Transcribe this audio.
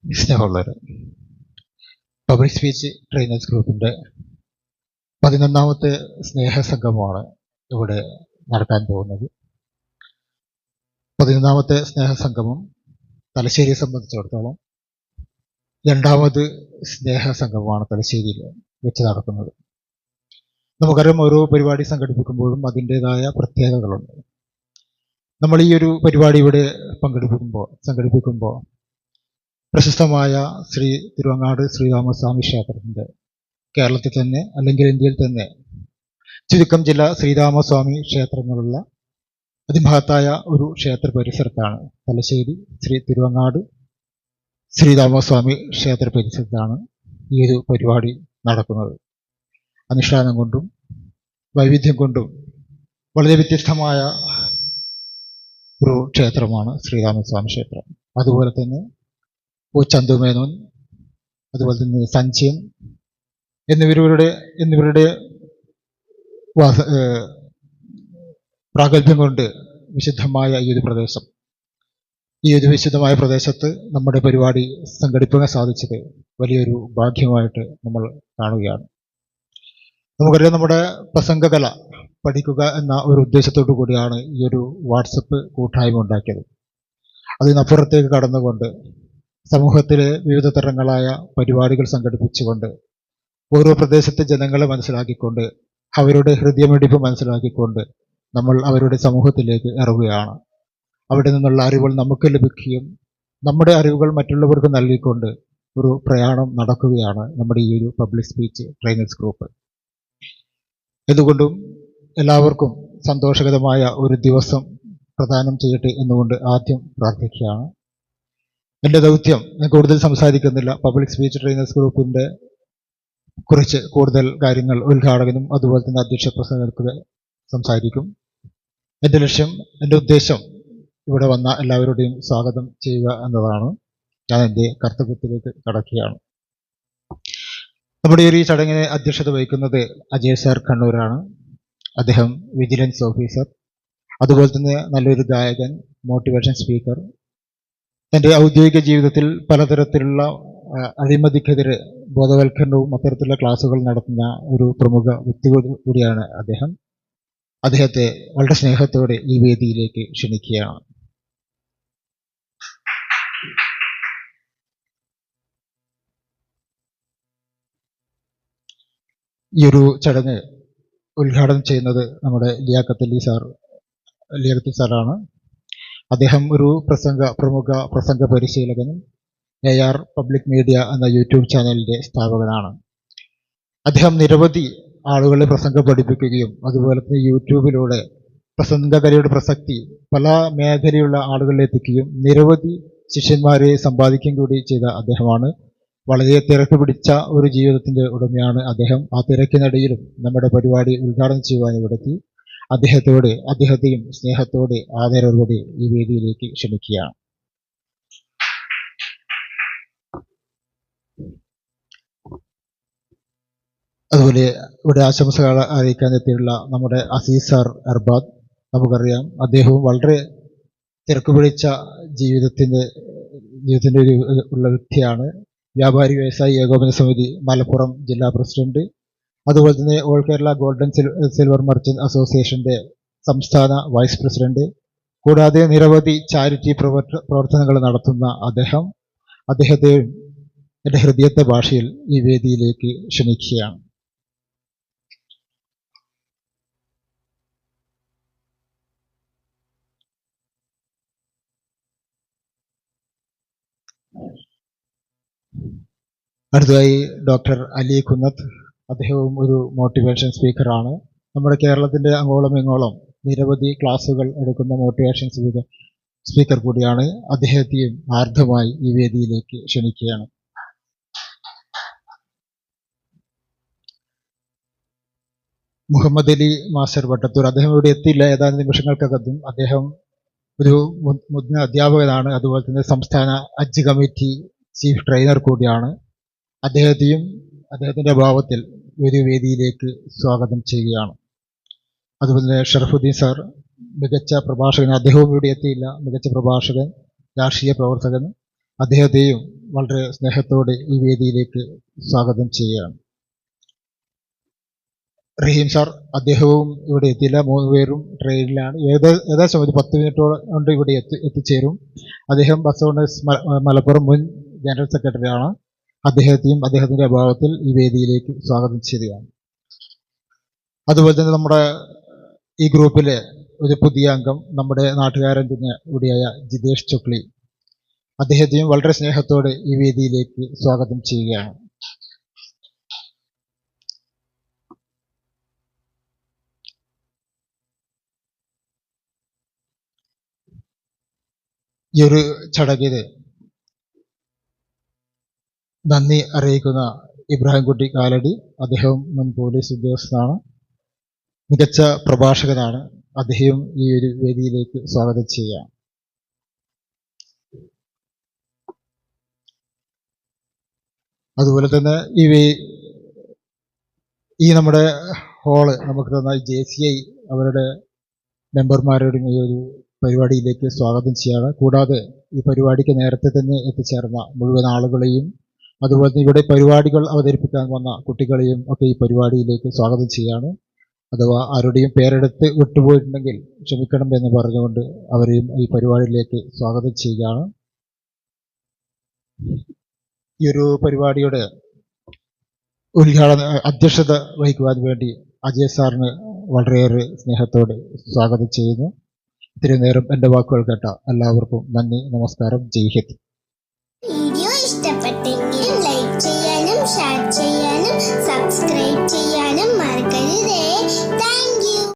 സ്നേഹമുള്ളവർ, public speech trainers ഗ്രൂപ്പിൻ്റെ 11ാമത്തെ സ്നേഹസംഗമമാണ് ഇവിടെ നടക്കാൻ പോകുന്നത്. 11ാമത്തെ സ്നേഹസംഗമം തലശ്ശേരിയെ സംബന്ധിച്ചിടത്തോളം 2ാമത് സ്നേഹസംഗമമാണ് തലശ്ശേരിയിൽ വെച്ച് നടക്കുന്നത്. നമുക്കറിയാം, ഓരോ പരിപാടി സംഘടിപ്പിക്കുമ്പോഴും അതിൻ്റേതായ പ്രത്യേകതകളുണ്ട്. നമ്മൾ ഈ ഒരു പരിപാടി ഇവിടെ സംഘടിപ്പിക്കുമ്പോൾ പ്രശസ്തമായ ശ്രീ തിരുവങ്ങാട് ശ്രീരാമസ്വാമി ക്ഷേത്രത്തിൻ്റെ, കേരളത്തിൽ തന്നെ അല്ലെങ്കിൽ ഇന്ത്യയിൽ തന്നെ ചുരുക്കം ചില ശ്രീരാമസ്വാമി ക്ഷേത്രങ്ങളുള്ള അതിമഹത്തായ ഒരു ക്ഷേത്ര പരിസരത്താണ്, തലശ്ശേരി ശ്രീ തിരുവങ്ങാട് ശ്രീരാമസ്വാമി ക്ഷേത്ര പരിസരത്താണ് ഈ ഒരു പരിപാടി നടക്കുന്നത്. അനുഷ്ഠാനം കൊണ്ടും വൈവിധ്യം കൊണ്ടും വളരെ വ്യത്യസ്തമായ ഒരു ക്ഷേത്രമാണ് ശ്രീരാമസ്വാമി ക്ഷേത്രം. അതുപോലെ തന്നെ ചന്തുമേനോൻ, അതുപോലെ തന്നെ സഞ്ജയൻ എന്നിവരുടെ പ്രാഗൽഭ്യം കൊണ്ട് വിശുദ്ധമായ ഈ ഒരു വിശുദ്ധമായ പ്രദേശത്ത് നമ്മുടെ പരിപാടി സംഘടിപ്പിക്കാൻ സാധിച്ചത് വലിയൊരു ഭാഗ്യമായിട്ട് നമ്മൾ കാണുകയാണ്. നമുക്കറിയാം, നമ്മുടെ പ്രസംഗകല പഠിക്കുക എന്ന ഒരു ഉദ്ദേശത്തോടു കൂടിയാണ് ഈ ഒരു വാട്സപ്പ് കൂട്ടായ്മ ഉണ്ടാക്കിയത്. അതിനപ്പുറത്തേക്ക് കടന്നുകൊണ്ട് സമൂഹത്തിലെ വിവിധ തരങ്ങളായ പരിപാടികൾ സംഘടിപ്പിച്ചുകൊണ്ട് ഓരോ പ്രദേശത്തെ ജനങ്ങളെ മനസ്സിലാക്കിക്കൊണ്ട് അവരുടെ ഹൃദയമിടിപ്പ് മനസ്സിലാക്കിക്കൊണ്ട് നമ്മൾ അവരുടെ സമൂഹത്തിലേക്ക് ഇറങ്ങുകയാണ്. അവിടെ നിന്നുള്ള അറിവുകൾ നമുക്ക് ലഭിക്കുകയും നമ്മുടെ അറിവുകൾ മറ്റുള്ളവർക്ക് നൽകിക്കൊണ്ട് ഒരു പ്രയാണം നടക്കുകയാണ് നമ്മുടെ ഈ ഒരു പബ്ലിക് സ്പീച്ച് ട്രെയിനേഴ്സ് ഗ്രൂപ്പ്. എന്തുകൊണ്ടും എല്ലാവർക്കും സന്തോഷകരമായ ഒരു ദിവസം പ്രദാനം ചെയ്യട്ടെ എന്നുകൊണ്ട് ആദ്യം പ്രാർത്ഥിക്കുകയാണ്. എൻ്റെ ദൗത്യം ഞാൻ കൂടുതൽ സംസാരിക്കുന്നില്ല. പബ്ലിക് സ്പീച്ച് ട്രെയിനേഴ്സ് ഗ്രൂപ്പിൻ്റെ കുറിച്ച് കൂടുതൽ കാര്യങ്ങൾ ഉദ്ഘാടകനും അതുപോലെ തന്നെ അധ്യക്ഷ പ്രസംഗത്തിൽ സംസാരിക്കും. എൻ്റെ ഉദ്ദേശം ഇവിടെ വന്ന എല്ലാവരുടെയും സ്വാഗതം ചെയ്യുക എന്നതാണ്. ഞാൻ എൻ്റെ കർത്തവ്യത്തിലേക്ക് കടക്കുകയാണ്. നമ്മുടെ ഈ ചടങ്ങിനെ അധ്യക്ഷത വഹിക്കുന്നത് അജയ് സാർ കണ്ണൂരാണ്. അദ്ദേഹം വിജിലൻസ് ഓഫീസർ, അതുപോലെ തന്നെ നല്ലൊരു ഗായകൻ, മോട്ടിവേഷൻ സ്പീക്കർ. തൻ്റെ ഔദ്യോഗിക ജീവിതത്തിൽ പലതരത്തിലുള്ള അഴിമതിക്കെതിരെ ബോധവൽക്കരണവും അത്തരത്തിലുള്ള ക്ലാസുകൾ നടത്തുന്ന ഒരു പ്രമുഖ വ്യക്തി കൂടിയാണ് അദ്ദേഹം. അദ്ദേഹത്തെ വളരെ സ്നേഹത്തോടെ ഈ വേദിയിലേക്ക് ക്ഷണിക്കുകയാണ്. ഈ ഒരു ചടങ്ങ് ഉദ്ഘാടനം ചെയ്യുന്നത് നമ്മുടെ ലിയാഖത്ത് സാറാണ്. അദ്ദേഹം ഒരു പ്രമുഖ പ്രസംഗ പരിശീലകനും AR പബ്ലിക് മീഡിയ എന്ന യൂട്യൂബ് ചാനലിൻ്റെ സ്ഥാപകനാണ്. അദ്ദേഹം നിരവധി ആളുകളെ പ്രസംഗം പഠിപ്പിക്കുകയും അതുപോലെ തന്നെ യൂട്യൂബിലൂടെ പ്രസംഗകലയുടെ പ്രസക്തി പല മേഖലയുള്ള ആളുകളിൽ എത്തിക്കുകയും നിരവധി ശിഷ്യന്മാരെ സമ്പാദിക്കുകയും കൂടി ചെയ്ത അദ്ദേഹമാണ്. വളരെ തിരക്ക് പിടിച്ച ഒരു ജീവിതത്തിൻ്റെ ഉടമയാണ് അദ്ദേഹം. ആ തിരക്കിനിടയിലും നമ്മുടെ പരിപാടി ഉദ്ഘാടനം ചെയ്യുവാൻ ഇവിടെത്തി. അദ്ദേഹത്തെയും സ്നേഹത്തോടെ ആദരവോടെ ഈ വേദിയിലേക്ക് ക്ഷണിക്കുകയാണ്. അതുപോലെ ഇവിടെ ആശംസകൾ അറിയിക്കാൻ എത്തിയുള്ള നമ്മുടെ അസീസ് സാർ അർബാദ്, നമുക്കറിയാം അദ്ദേഹവും വളരെ തിരക്ക് പിടിച്ച ജീവിതത്തിൻ്റെ ഉള്ള വ്യക്തിയാണ്. വ്യാപാരി വ്യവസായി ഏകോപന സമിതി മലപ്പുറം ജില്ലാ പ്രസിഡന്റ്, അതുപോലെ തന്നെ all Kerala golden silver merchant അസോസിയേഷന്റെ സംസ്ഥാന വൈസ് പ്രസിഡന്റ്, കൂടാതെ നിരവധി ചാരിറ്റി പ്രവർത്തനങ്ങൾ നടത്തുന്ന അദ്ദേഹത്തെ എൻ്റെ ഹൃദയത്തെ ഭാഷയിൽ ഈ വേദിയിലേക്ക് ക്ഷണിക്കുകയാണ്. അടുത്തതായി ഡോക്ടർ അലി കുന്നത്ത്, അദ്ദേഹവും ഒരു മോട്ടിവേഷൻ സ്പീക്കറാണ്. നമ്മുടെ കേരളത്തിൻ്റെ അങ്ങോളം ഇങ്ങോളം നിരവധി ക്ലാസുകൾ എടുക്കുന്ന മോട്ടിവേഷൻ സ്പീക്കർ കൂടിയാണ്. അദ്ദേഹത്തെയും ആർദ്രമായി ഈ വേദിയിലേക്ക് ക്ഷണിക്കുകയാണ്. മുഹമ്മദ് അലി മാസ്റ്റർ വട്ടത്തൂർ, അദ്ദേഹം ഇവിടെ എത്തിയില്ല. ഏതാനും നിമിഷങ്ങൾക്കകത്തും അദ്ദേഹം ഒരു മുതിർന്ന അധ്യാപകനാണ്, അതുപോലെ തന്നെ സംസ്ഥാന ഹജ്ജ് കമ്മിറ്റി ചീഫ് ട്രെയിനർ കൂടിയാണ്. അദ്ദേഹത്തിൻ്റെ ഭാവത്തിൽ ഒരു വേദിയിലേക്ക് സ്വാഗതം ചെയ്യുകയാണ്. അതുപോലെ തന്നെ ഷറഫുദ്ദീൻ സാർ, മികച്ച പ്രഭാഷകൻ, അദ്ദേഹവും ഇവിടെ എത്തിയില്ല. മികച്ച പ്രഭാഷകൻ, രാഷ്ട്രീയ പ്രവർത്തകൻ, അദ്ദേഹത്തെയും വളരെ സ്നേഹത്തോടെ ഈ വേദിയിലേക്ക് സ്വാഗതം ചെയ്യുകയാണ്. റഹീം സാർ, അദ്ദേഹവും ഇവിടെ എത്തിയില്ല. 3 പേരും ട്രെയിനിലാണ്. ഏകദേശം ഒരു 10 മിനിറ്റോളം കൊണ്ട് ഇവിടെ എത്തിച്ചേരും. അദ്ദേഹം ബസവണ്ണേഴ്സ് മലപ്പുറം മുൻ ജനറൽ സെക്രട്ടറിയാണ്. അദ്ദേഹത്തെയും അദ്ദേഹത്തിൻ്റെ അഭാവത്തിൽ ഈ വേദിയിലേക്ക് സ്വാഗതം ചെയ്യുകയാണ്. അതുപോലെ തന്നെ നമ്മുടെ ഈ ഗ്രൂപ്പിലെ ഒരു പുതിയ അംഗം, നമ്മുടെ നാട്ടുകാരൻ തന്നെ കൂടിയായ ജിതേഷ് ചുക്ലി, അദ്ദേഹത്തെയും വളരെ സ്നേഹത്തോടെ ഈ വേദിയിലേക്ക് സ്വാഗതം ചെയ്യുകയാണ്. ഈ ഒരു ചടങ്ങിന് നന്ദി അറിയിക്കുന്ന ഇബ്രാഹിംകുട്ടി കാലടി, അദ്ദേഹം മുൻ പോലീസ് ഉദ്യോഗസ്ഥനാണ്, മികച്ച പ്രഭാഷകനാണ്. അദ്ദേഹം ഈ ഒരു വേദിയിലേക്ക് സ്വാഗതം ചെയ്യുക. അതുപോലെ തന്നെ ഈ നമ്മുടെ ഹോള് നമുക്ക് തന്ന JCI അവരുടെ മെമ്പർമാരുടെ ഈ ഒരു പരിപാടിയിലേക്ക് സ്വാഗതം ചെയ്യാണ്. കൂടാതെ ഈ പരിപാടിക്ക് നേരത്തെ തന്നെ എത്തിച്ചേർന്ന മുഴുവൻ ആളുകളെയും, അതുപോലെ തന്നെ ഇവിടെ പരിപാടികൾ അവതരിപ്പിക്കാൻ വന്ന കുട്ടികളെയും ഒക്കെ ഈ പരിപാടിയിലേക്ക് സ്വാഗതം ചെയ്യാണ്. അഥവാ ആരുടെയും പേരെടുത്ത് വിട്ടുപോയിട്ടുണ്ടെങ്കിൽ ക്ഷമിക്കണം എന്ന് പറഞ്ഞുകൊണ്ട് അവരെയും ഈ പരിപാടിയിലേക്ക് സ്വാഗതം ചെയ്യുകയാണ്. ഈ ഒരു പരിപാടിയുടെ അധ്യക്ഷത വഹിക്കുവാൻ വേണ്ടി അജയ് സാറിന് വളരെയേറെ സ്നേഹത്തോടെ സ്വാഗതം ചെയ്യുന്നു. ഇത്രയും നേരം എൻ്റെ വാക്കുകൾ കേട്ട എല്ലാവർക്കും നന്ദി, നമസ്കാരം, ജയ് ഹിന്ദ്. വീഡിയോ ഇഷ്ടപ്പെട്ടെങ്കിൽ ലൈക്ക് ചെയ്യാനും ഷെയർ ചെയ്യാനും സബ്സ്ക്രൈബ്